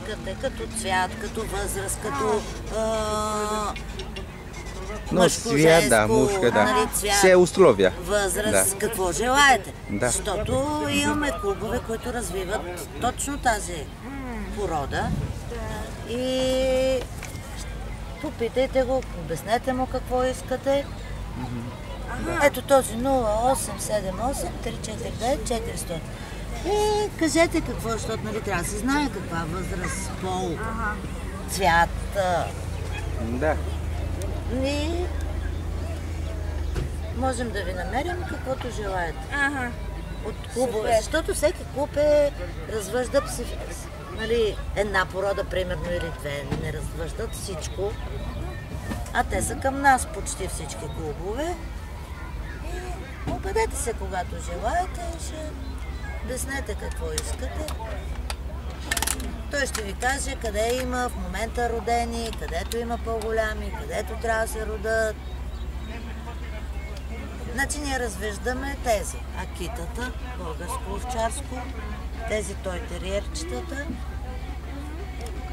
искате, като цвят, като възраст, като Но мъжко, цвят, да, женско, мушка, да. нали, цвят, Все условия. възраст, Да. какво желаете. Да. Защото имаме клубове, които развиват точно тази порода. И попитайте го, обяснете му какво искате. Ето този 0878 349 400. И кажете какво, защото нали, трябва да се знае каква възраст, пол, цвят. Да. И можем да ви намерим каквото желаете. От клубове, защото всеки клуб развъжда нали, една порода, примерно, или две. Не развъждат всичко. А те са към нас почти всички клубове. И обадете се, когато желаете и ще обяснете какво искате. Той ще ви каже къде има в момента родени, където има по-голями, където трябва да се родят. Значи ние развеждаме тези акитата, българско овчарско, тези тойтериерчетата